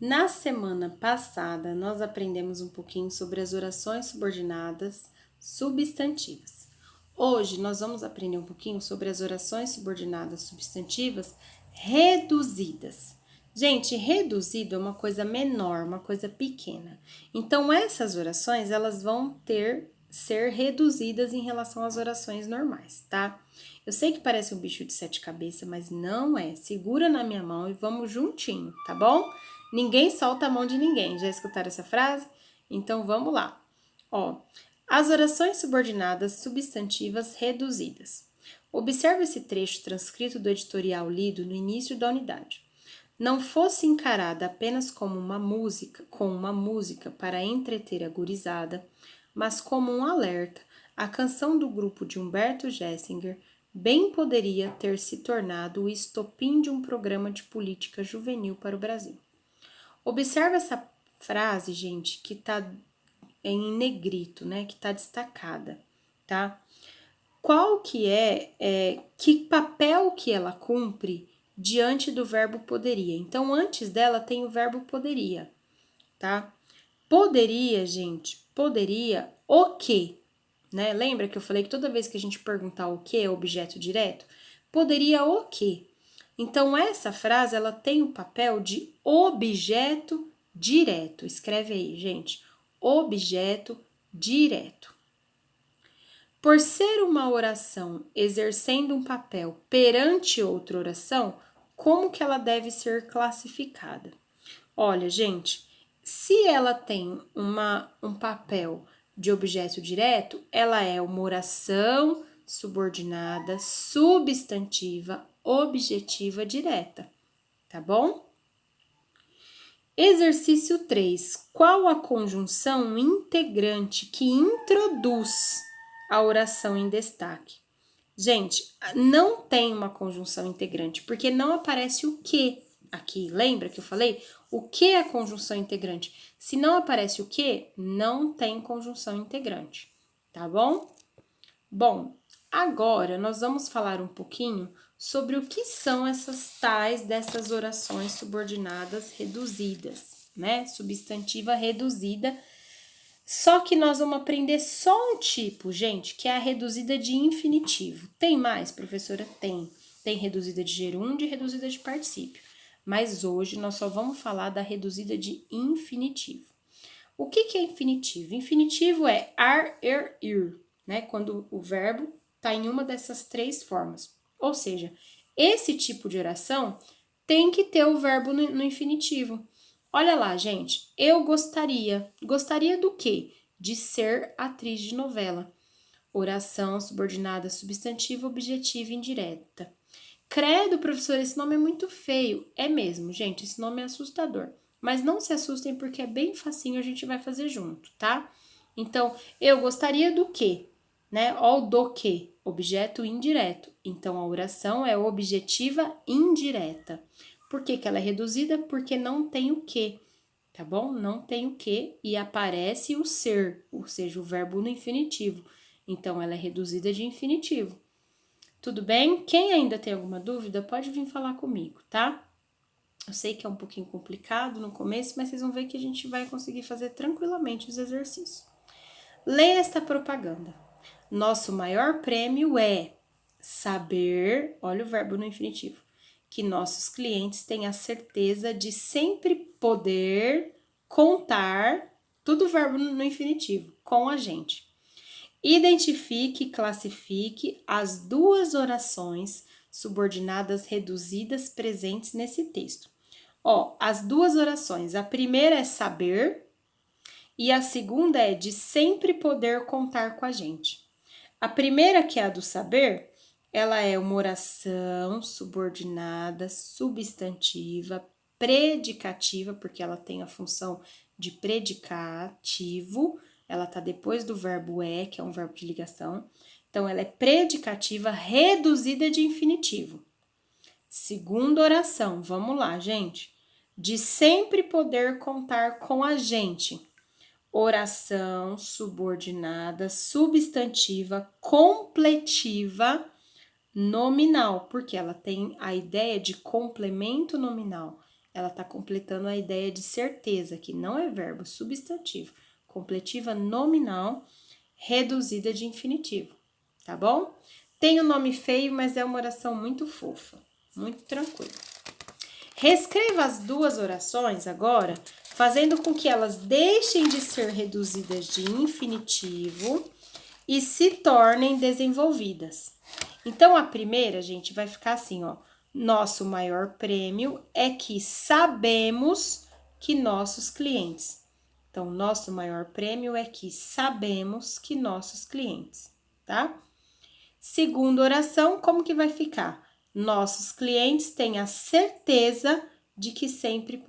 Na semana passada, nós aprendemos um pouquinho sobre as orações subordinadas substantivas. Hoje, nós vamos aprender um pouquinho sobre as orações subordinadas substantivas reduzidas. Gente, reduzido é uma coisa menor, uma coisa pequena. Então, essas orações, elas vão ser reduzidas em relação às orações normais, tá? Eu sei que parece um bicho de sete cabeças, mas não é. Segura na minha mão e vamos juntinho, tá bom? Ninguém solta a mão de ninguém. Já escutaram essa frase? Então vamos lá. Ó, as orações subordinadas substantivas reduzidas. Observe esse trecho transcrito do editorial lido no início da unidade. Não fosse encarada apenas como uma música para entreter a gurizada, mas como um alerta, a canção do grupo de Humberto Gessinger bem poderia ter se tornado o estopim de um programa de política juvenil para o Brasil. Observe essa frase, gente, que tá em negrito, né? Que tá destacada, tá? Qual que papel que ela cumpre diante do verbo poderia? Então, antes dela tem o verbo poderia, tá? Poderia, gente, poderia o quê? Né? Lembra que eu falei que toda vez que a gente perguntar o que é objeto direto, poderia o quê? Então, essa frase, ela tem o papel de objeto direto. Escreve aí, gente. Objeto direto. Por ser uma oração exercendo um papel perante outra oração, como que ela deve ser classificada? Olha, gente, se ela tem um papel de objeto direto, ela é uma oração subordinada, substantiva, objetiva direta, tá bom? Exercício 3. Qual a conjunção integrante que introduz a oração em destaque? Gente, não tem uma conjunção integrante, porque não aparece o que aqui. Lembra que eu falei? O que é conjunção integrante? Se não aparece o que, não tem conjunção integrante, tá bom? Bom, agora nós vamos falar um pouquinho sobre o que são dessas orações subordinadas reduzidas, né? Substantiva reduzida. Só que nós vamos aprender só um tipo, gente, que é a reduzida de infinitivo. Tem mais, professora? Tem. Tem reduzida de gerúndio e reduzida de particípio. Mas hoje nós só vamos falar da reduzida de infinitivo. O que é infinitivo? Infinitivo é ar, er, ir, né? Quando o verbo está em uma dessas três formas. Ou seja, esse tipo de oração tem que ter o verbo no infinitivo. Olha lá, gente, eu gostaria. Gostaria do quê? De ser atriz de novela. Oração subordinada substantiva, objetiva indireta. Credo, professor, esse nome é muito feio. É mesmo, gente, esse nome é assustador. Mas não se assustem porque é bem facinho, a gente vai fazer junto, tá? Então, eu gostaria do quê? Né? Ó, o do quê? Objeto indireto. Então, a oração é objetiva indireta. Por que ela é reduzida? Porque não tem o quê, tá bom? Não tem o quê e aparece o ser, ou seja, o verbo no infinitivo. Então, ela é reduzida de infinitivo. Tudo bem? Quem ainda tem alguma dúvida, pode vir falar comigo, tá? Eu sei que é um pouquinho complicado no começo, mas vocês vão ver que a gente vai conseguir fazer tranquilamente os exercícios. Leia esta propaganda. Nosso maior prêmio é saber, olha o verbo no infinitivo, que nossos clientes têm a certeza de sempre poder contar, tudo verbo no infinitivo, com a gente. Identifique e classifique as duas orações subordinadas reduzidas presentes nesse texto. Ó, as duas orações, a primeira é saber e a segunda é de sempre poder contar com a gente. A primeira, que é a do saber, ela é uma oração subordinada, substantiva, predicativa, porque ela tem a função de predicativo, ela tá depois do verbo é, que é um verbo de ligação. Então, ela é predicativa reduzida de infinitivo. Segunda oração, vamos lá, gente. De sempre poder contar com a gente. Oração subordinada, substantiva, completiva, nominal, porque ela tem a ideia de complemento nominal. ela está completando a ideia de certeza, que não é verbo substantivo. Completiva nominal reduzida de infinitivo, tá bom? Tem um nome feio, mas é uma oração muito fofa, muito tranquila. Reescreva as duas orações agora, fazendo com que elas deixem de ser reduzidas de infinitivo e se tornem desenvolvidas. Então, a primeira, gente, vai ficar assim, ó. Nosso maior prêmio é que sabemos que nossos clientes. Então, nosso maior prêmio é que sabemos que nossos clientes, tá? Segunda oração, como que vai ficar? Nossos clientes têm a certeza de que sempre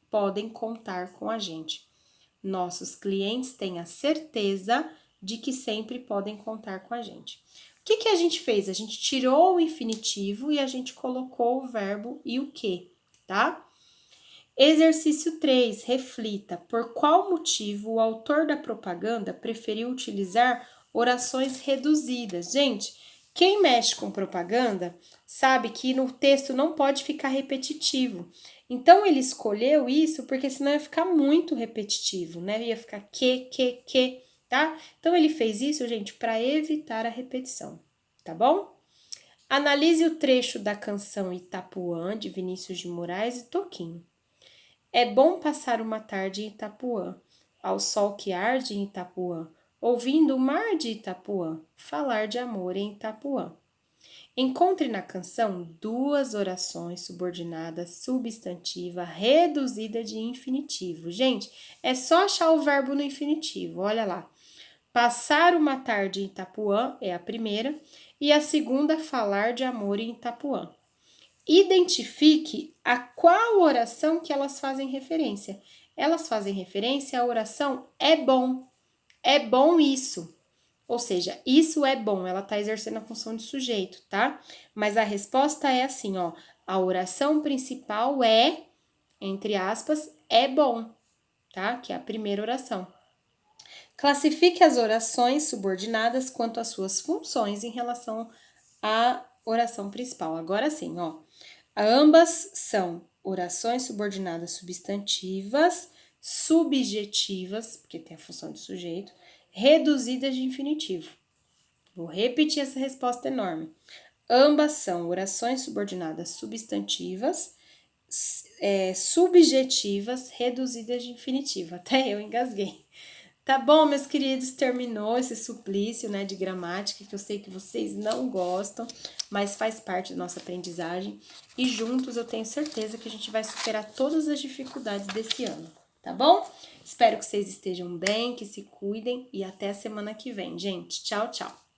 podem contar com a gente. Nossos clientes têm a certeza de que sempre podem contar com a gente. O que a gente fez? A gente tirou o infinitivo e a gente colocou o verbo e o que, tá? Exercício 3, reflita. Por qual motivo o autor da propaganda preferiu utilizar orações reduzidas? Gente, quem mexe com propaganda sabe que no texto não pode ficar repetitivo. Então, ele escolheu isso porque senão ia ficar muito repetitivo, né? Ia ficar que, tá? Então, ele fez isso, gente, para evitar a repetição, tá bom? Analise o trecho da canção Itapuã, de Vinícius de Moraes e Toquinho. É bom passar uma tarde em Itapuã, ao sol que arde em Itapuã, ouvindo o mar de Itapuã, falar de amor em Itapuã. Encontre na canção duas orações subordinadas substantiva reduzida de infinitivo. Gente, é só achar o verbo no infinitivo, olha lá. Passar uma tarde em Itapuã é a primeira, e a segunda, falar de amor em Itapuã. Identifique a qual oração que elas fazem referência. Elas fazem referência à oração é bom. É bom isso. Ou seja, isso é bom, ela está exercendo a função de sujeito, tá? Mas a resposta é assim, ó. A oração principal é, entre aspas, é bom, tá? Que é a primeira oração. Classifique as orações subordinadas quanto às suas funções em relação à oração principal. Agora sim, ó. Ambas são orações subordinadas substantivas, subjetivas, porque tem a função de sujeito, reduzidas de infinitivo. Vou repetir essa resposta enorme. Ambas são orações subordinadas substantivas, subjetivas, reduzidas de infinitivo. Até eu engasguei. Tá bom, meus queridos, terminou esse suplício, né, de gramática, que eu sei que vocês não gostam, mas faz parte da nossa aprendizagem. E juntos eu tenho certeza que a gente vai superar todas as dificuldades desse ano, tá bom? Espero que vocês estejam bem, que se cuidem e até a semana que vem, gente. Tchau, tchau!